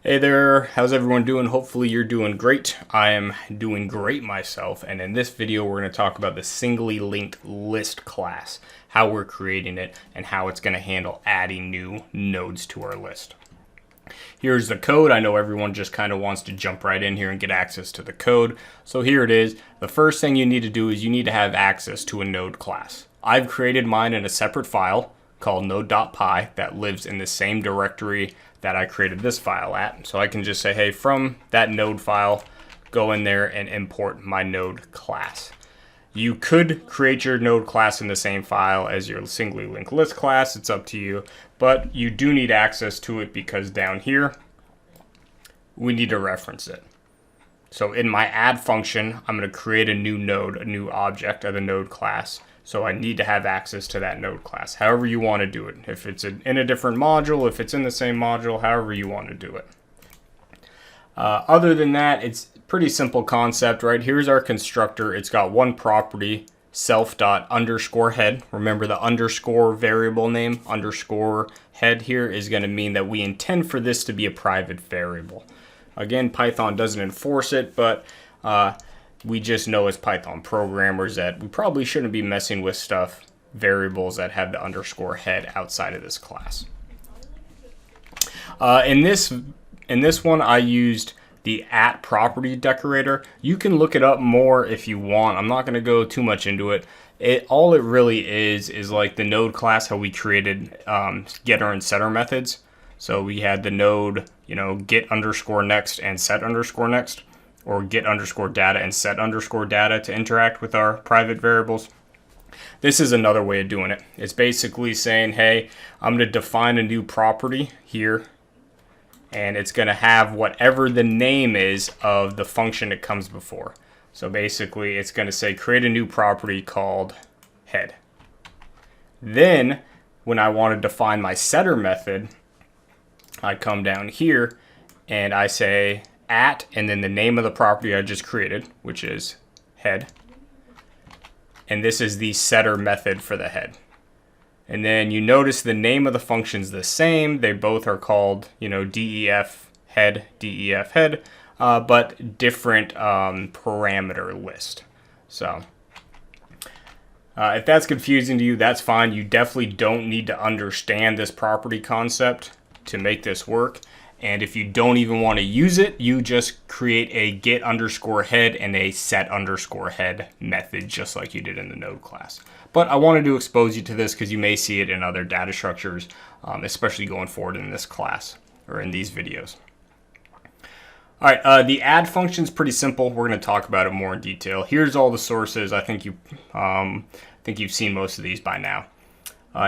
Hey there, how's everyone doing? Hopefully you're doing great. I am doing great myself, and in this video we're going to talk about the singly linked list class, how we're creating it, and how it's going to handle adding new nodes to our list. Here's the code. I know everyone just kind of wants to jump right in here and get access to the code. So here it is. The first thing you need to do is you need to have access to a node class. I've created mine in a separate file called node.py that lives in the same directory that I created this file at. So I can just say, hey, from that node file, go in there and import my node class. You could create your node class in the same file as your singly linked list class. It's up to you, but you do need access to it because down here, we need to reference it. So in my add function, I'm going to create a new node, a new object of the node class. So I need to have access to that node class, however you want to do it. If it's in a different module, if it's in the same module, however you want to do it. Other than that, it's pretty simple concept, right? Here's our constructor. It's got one property, self._head. Remember the underscore variable name, underscore head here is going to mean that we intend for this to be a private variable. Again, Python doesn't enforce it, but we just know as Python programmers that we probably shouldn't be messing with variables that have the underscore head outside of this class. In this one, I used the @property decorator. You can look it up more if you want. I'm not going to go too much into it. All it really is like the node class, how we created getter and setter methods. So we had the node, get underscore next and set underscore next, or get underscore data and set underscore data to interact with our private variables. This is another way of doing it. It's basically saying, hey, I'm going to define a new property here, and it's going to have whatever the name is of the function it comes before. So basically, it's going to say create a new property called head. Then, when I want to define my setter method, I come down here and I say and then the name of the property I just created, which is head. And this is the setter method for the head. And then you notice the name of the function's the same. They both are called, def head, but different parameter list. So if that's confusing to you, that's fine. You definitely don't need to understand this property concept to make this work. And if you don't even want to use it, you just create a get underscore head and a set underscore head method, just like you did in the node class. But I wanted to expose you to this because you may see it in other data structures, especially going forward in this class or in these videos. All right, the add function is pretty simple. We're going to talk about it more in detail. Here's all the sources. I think you've seen most of these by now.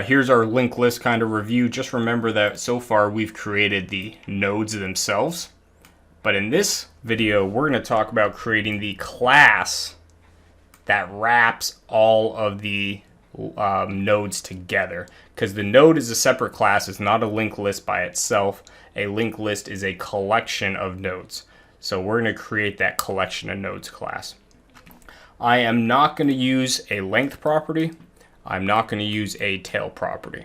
Here's our linked list kind of review. Just remember that so far we've created the nodes themselves. But in this video, we're going to talk about creating the class that wraps all of the nodes together. Because the node is a separate class. It's not a linked list by itself. A linked list is a collection of nodes. So we're going to create that collection of nodes class. I am not going to use a length property. I'm not going to use a tail property.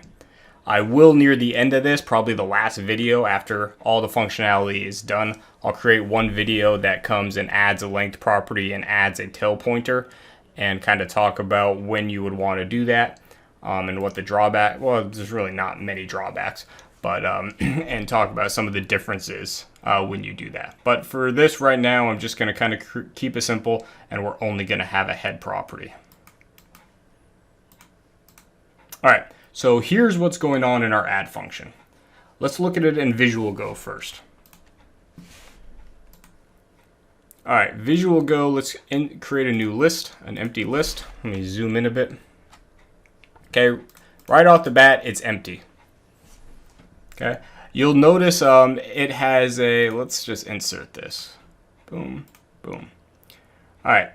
I will near the end of this, probably the last video after all the functionality is done. I'll create one video that comes and adds a length property and adds a tail pointer and kind of talk about when you would want to do that and what the drawback, well, there's really not many drawbacks, but and talk about some of the differences when you do that. But for this right now, I'm just going to kind of keep it simple, and we're only going to have a head property. All right, so here's what's going on in our add function. Let's look at it in Visual Go first. All right, Visual Go, let's create a new list, an empty list. Let me zoom in a bit. Okay, right off the bat, it's empty. Okay, you'll notice it has a, let's just insert this. Boom, boom. All right,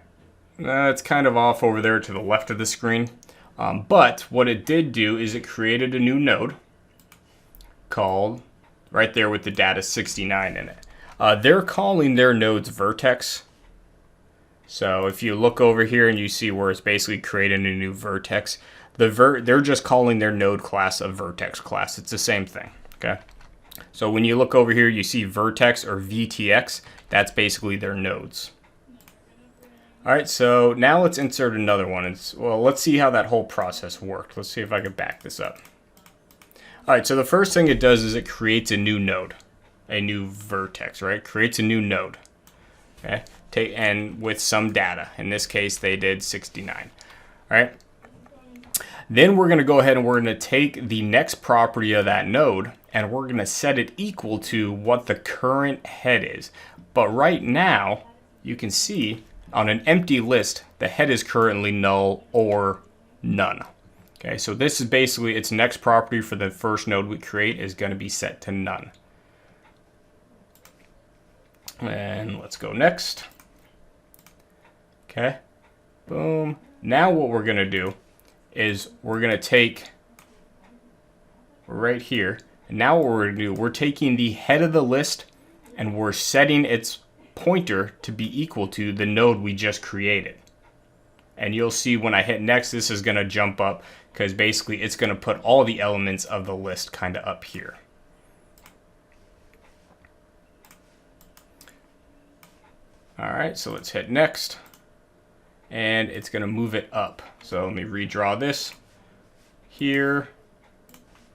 it's kind of off over there to the left of the screen. But what it did do is it created a new node called, right there with the data 69 in it. They're calling their nodes vertex. So if you look over here and you see where it's basically creating a new vertex, they're just calling their node class a vertex class. It's the same thing, okay? So when you look over here, you see vertex or VTX. That's basically their nodes. All right, so now let's insert another one. Well, let's see how that whole process worked. Let's see if I can back this up. All right, so the first thing it does is it creates a new node, a new vertex, right? Creates a new node, okay? And with some data. In this case, they did 69, all right? Then we're going to go ahead and we're going to take the next property of that node and we're going to set it equal to what the current head is. But right now, you can see on an empty list, the head is currently null or none. Okay, so this is basically its next property for the first node we create is going to be set to none. And let's go next. Okay, boom. Now what we're going to do is we're going to take right here. And now what we're going to do, we're taking the head of the list and we're setting its pointer to be equal to the node we just created. And you'll see when I hit next, this is going to jump up because basically it's going to put all the elements of the list kind of up here. All right, so let's hit next. And it's going to move it up. So let me redraw this here.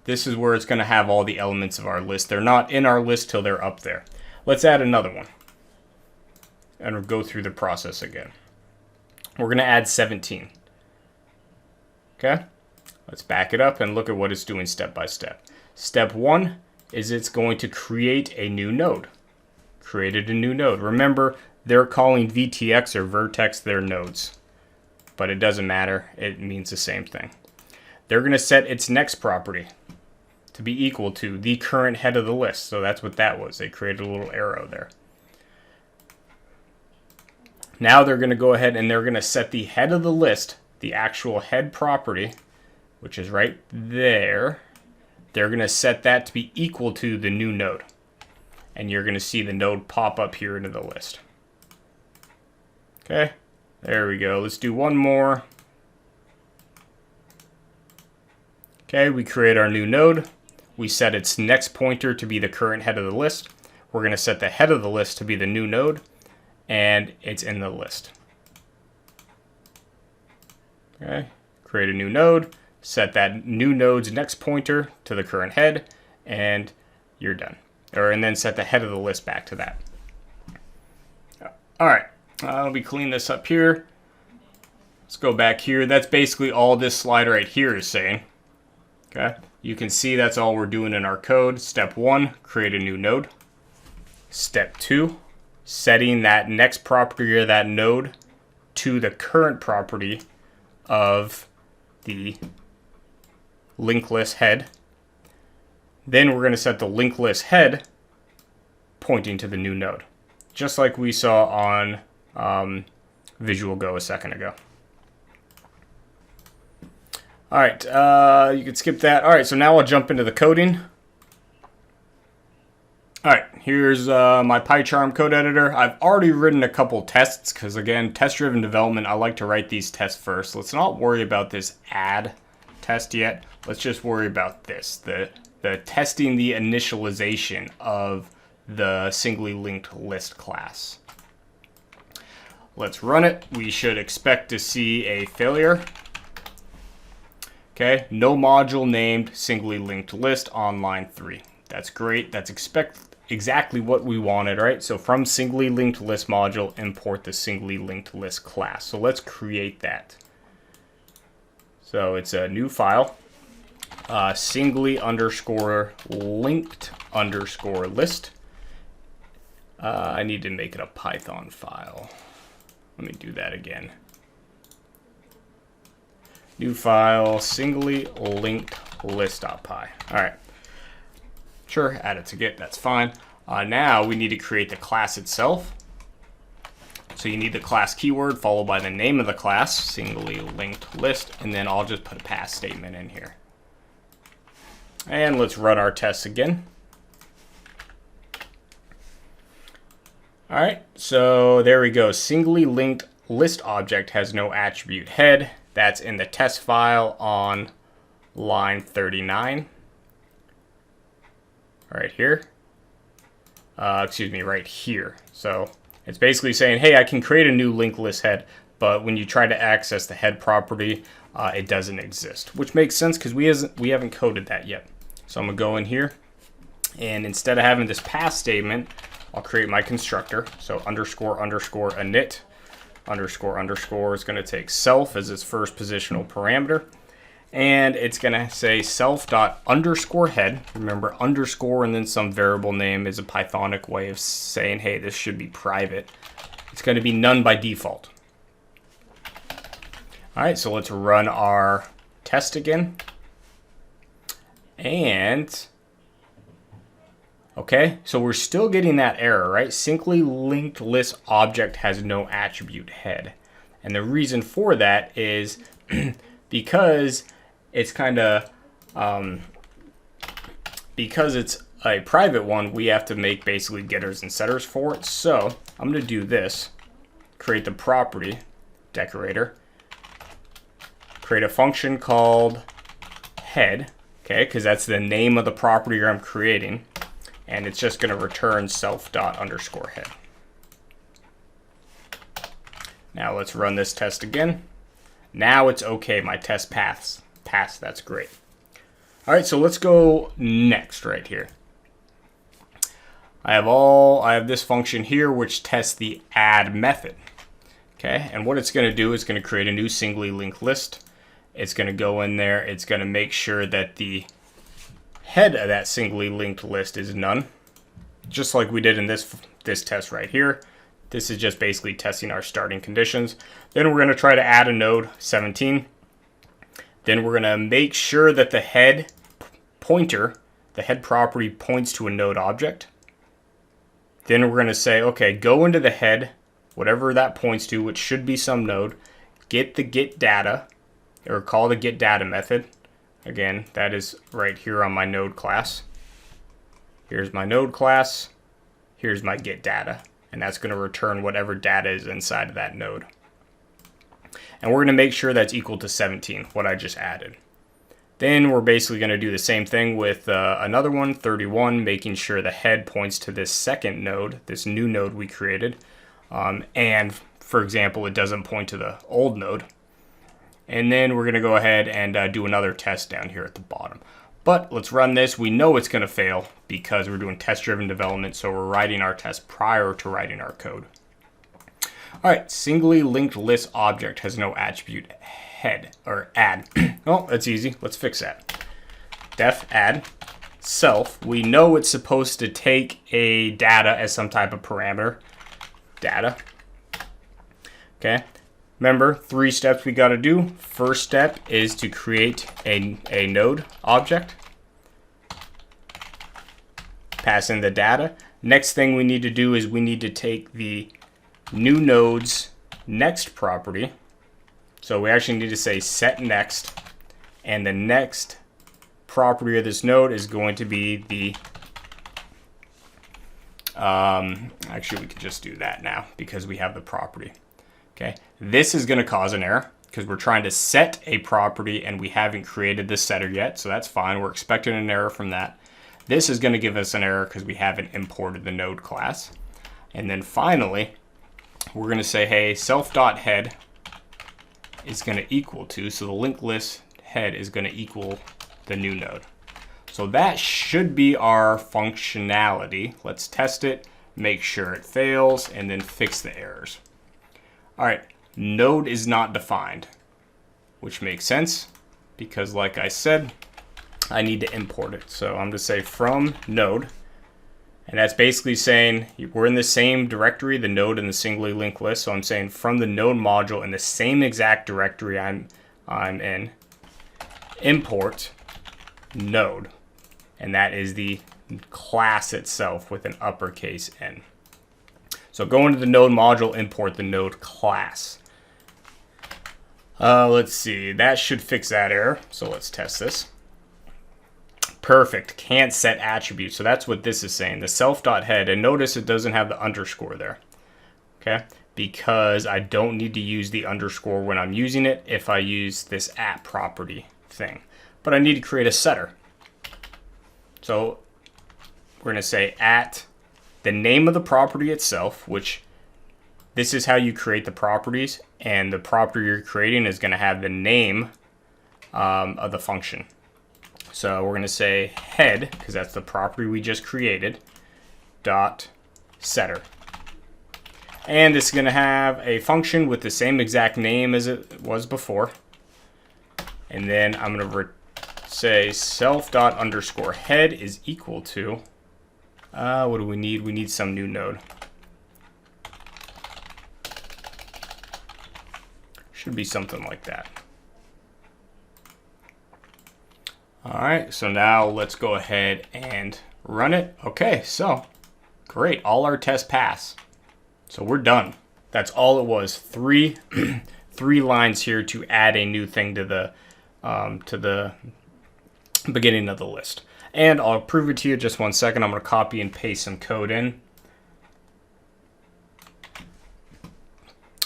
This is where it's going to have all the elements of our list. They're not in our list till they're up there. Let's add another one. And we'll go through the process again. We're going to add 17. Okay? Let's back it up and look at what it's doing step by step. Step 1 is it's going to create a new node. Created a new node. Remember, they're calling VTX or vertex their nodes. But it doesn't matter. It means the same thing. They're going to set its next property to be equal to the current head of the list. So that's what that was. They created a little arrow there. Now they're going to go ahead and they're going to set the head of the list, the actual head property, which is right there. They're going to set that to be equal to the new node. And you're going to see the node pop up here into the list. Okay, there we go. Let's do one more. Okay, we create our new node. We set its next pointer to be the current head of the list. We're going to set the head of the list to be the new node. And it's in the list. Okay, create a new node, set that new node's next pointer to the current head, and you're done. And then set the head of the list back to that. All right, let me clean this up here. Let's go back here. That's basically all this slide right here is saying. Okay, you can see that's all we're doing in our code. Step 1, create a new node. Step 2, setting that next property of that node to the current property of the linked list head. Then we're going to set the linked list head pointing to the new node, just like we saw on Visual Go a second ago. All right, you can skip that. All right, so now I'll jump into the coding. All right, here's my PyCharm code editor. I've already written a couple tests because, again, test-driven development, I like to write these tests first. Let's not worry about this add test yet. Let's just worry about this, the testing the initialization of the singly linked list class. Let's run it. We should expect to see a failure. Okay, no module named singly linked list on line 3. That's great. That's exactly what we wanted, right? So from singly linked list module, import the singly linked list class. So let's create that. So it's a new file, singly underscore linked underscore list. I need to make it a Python file. Let me do that again. New file, singly linked list.py. All right. Sure, add it to Git, that's fine. Now we need to create the class itself. So you need the class keyword followed by the name of the class, singly linked list, and then I'll just put a pass statement in here. And let's run our tests again. All right, so there we go. Singly linked list object has no attribute head. That's in the test file on line 39. right here. Excuse me, right here. So it's basically saying, hey, I can create a new linked list head, but when you try to access the head property, it doesn't exist, which makes sense because we haven't coded that yet. So I'm gonna go in here, and instead of having this pass statement, I'll create my constructor. So underscore underscore init underscore underscore is gonna take self as its first positional parameter. And it's gonna say self dot underscore head. Remember, underscore and then some variable name is a Pythonic way of saying, hey, this should be private. It's gonna be none by default. All right, so let's run our test again. And, okay, so we're still getting that error, right? Simply linked list object has no attribute head. And the reason for that is because it's kind of, because it's a private one, we have to make basically getters and setters for it. So I'm going to do this, create the property decorator, create a function called head, okay, because that's the name of the property I'm creating, and it's just going to return self dot underscore head. Now let's run this test again. Now it's okay, my test passed, that's great. All right, so let's go next right here. I have this function here which tests the add method. Okay, and what it's going to do is going to create a new singly linked list. It's going to go in there, it's going to make sure that the head of that singly linked list is none, just like we did in this test right here. This is just basically testing our starting conditions. Then we're going to try to add a node 17. Then we're going to make sure that the head pointer, the head property, points to a node object. Then we're going to say, okay, go into the head, whatever that points to, which should be some node, get the get data, or call the get data method. Again, that is right here on my node class. Here's my node class. Here's my get data. And that's going to return whatever data is inside of that node. And we're going to make sure that's equal to 17, what I just added. Then we're basically going to do the same thing with another one, 31, making sure the head points to this second node, this new node we created. And for example, it doesn't point to the old node. And then we're going to go ahead and do another test down here at the bottom. But let's run this. We know it's going to fail because we're doing test-driven development, so we're writing our test prior to writing our code. All right, singly linked list object has no attribute head or add. Oh, that's easy. Let's fix that. Def add self. We know it's supposed to take a data as some type of parameter. Data. Okay. Remember, 3 steps we got to do. First step is to create a node object. Pass in the data. Next thing we need to do is we need to take the new node's next property. So we actually need to say set next. And the next property of this node is going to be the... actually, we could just do that now because we have the property. Okay, this is going to cause an error because we're trying to set a property and we haven't created the setter yet, so that's fine. We're expecting an error from that. This is going to give us an error because we haven't imported the node class. And then finally, we're going to say, hey, self.head is going to equal to, so the linked list head is going to equal the new node. So that should be our functionality. Let's test it, make sure it fails, and then fix the errors. All right, node is not defined, which makes sense because like I said, I need to import it. So I'm going to say from node, and that's basically saying we're in the same directory, the node and the singly linked list. So I'm saying from the node module in the same exact directory I'm in, import node, and that is the class itself with an uppercase N. So go into the node module, import the node class. Let's see, that should fix that error. So let's test this. Perfect, can't set attributes. So that's what this is saying, the self.head. And notice it doesn't have the underscore there, okay? Because I don't need to use the underscore when I'm using it if I use this at property thing. But I need to create a setter. So we're going to say at the name of the property itself, which this is how you create the properties, and the property you're creating is going to have the name of the function. So we're going to say head, because that's the property we just created, dot setter. And this is going to have a function with the same exact name as it was before. And then I'm going to say self._head is equal to, what do we need? We need some new node. Should be something like that. All right, so now let's go ahead and run it. Okay, so great, all our tests pass. So we're done. That's all it was. Three lines here to add a new thing to the beginning of the list. And I'll prove it to you just 1 second. I'm going to copy and paste some code in.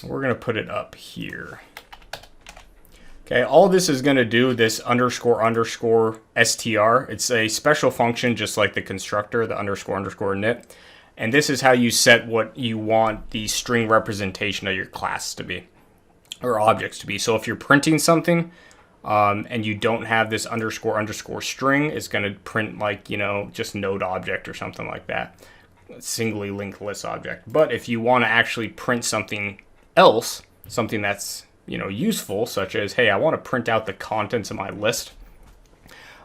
We're going to put it up here. Okay, all this is going to do, this __str, it's a special function just like the constructor, the __init. And this is how you set what you want the string representation of your class to be, or objects to be. So if you're printing something and you don't have this __ string, it's going to print like, you know, just node object or something like that, singly linked list object. But if you want to actually print something else, something that's, you know, useful, such as, hey, I want to print out the contents of my list,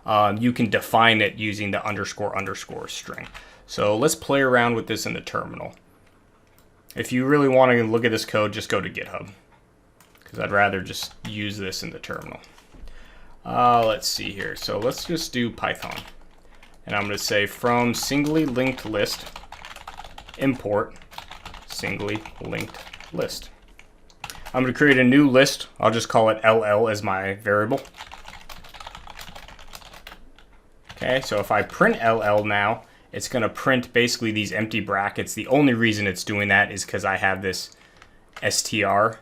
you can define it using the __ string. So let's play around with this in the terminal. If you really want to look at this code, just go to GitHub, because I'd rather just use this in the terminal. Let's see here. So let's just do Python. And I'm going to say from singly linked list, import singly linked list. I'm going to create a new list. I'll just call it LL as my variable. Okay, so if I print LL now, it's going to print basically these empty brackets. The only reason it's doing that is because I have this str,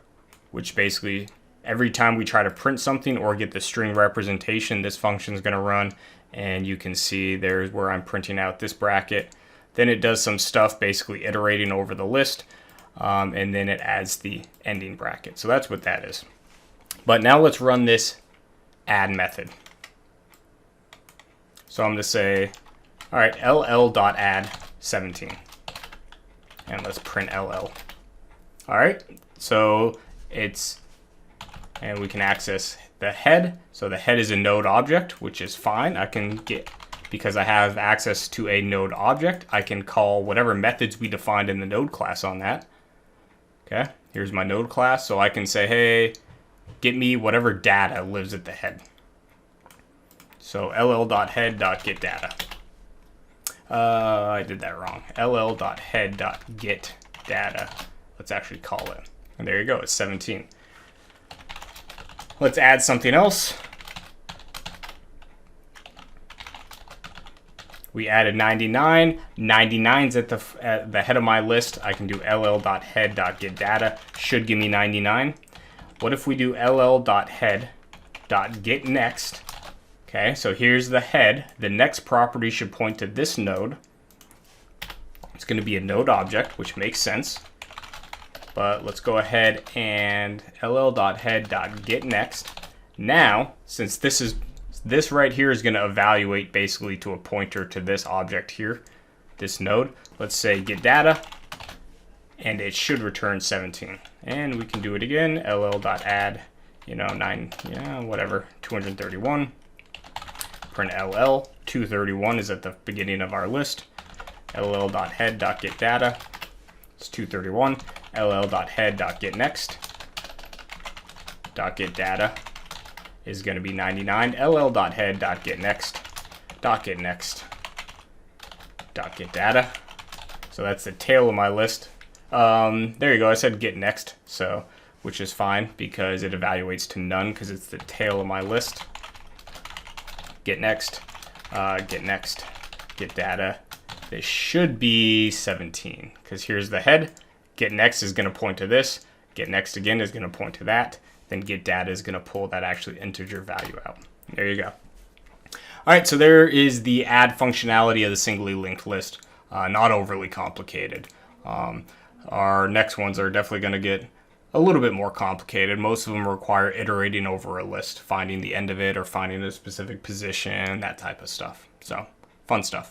which basically every time we try to print something or get the string representation, this function is going to run. And you can see there's where I'm printing out this bracket. Then it does some stuff basically iterating over the list. And then it adds the ending bracket. So that's what that is. But now let's run this add method. So I'm going to say, all right, ll.add 17. And let's print ll. All right, so and we can access the head. So the head is a node object, which is fine. I can get, because I have access to a node object, I can call whatever methods we defined in the node class on that. Okay, here's my node class. So I can say, hey, get me whatever data lives at the head. So ll.head.getData. I did that wrong. ll.head.getData. Let's actually call it. And there you go, it's 17. Let's add something else. We added 99. 99's at the head of my list. I can do ll.head.getData. Should give me 99. What if we do ll.head.getNext? Okay, so here's the head. The next property should point to this node. It's going to be a node object, which makes sense. But let's go ahead and ll.head.getNext. Now, since this right here is going to evaluate basically to a pointer to this object here, this node. Let's say get data, and it should return 17. And we can do it again, ll.add, 231. Print ll, 231 is at the beginning of our list. ll.head.getData, it's 231. ll.head.getNext, .getData is going to be 99. ll.head.getNext, .getNext, .getData. So that's the tail of my list. There you go. I said get next, so which is fine because it evaluates to none because it's the tail of my list. Get next, get data. This should be 17 because here's the head. Get next is going to point to this. Get next again is going to point to that. Then get data is going to pull that actually integer value out. There you go. All right, so there is the add functionality of the singly linked list. Not overly complicated. Our next ones are definitely going to get a little bit more complicated. Most of them require iterating over a list, finding the end of it or finding a specific position, that type of stuff. So, fun stuff.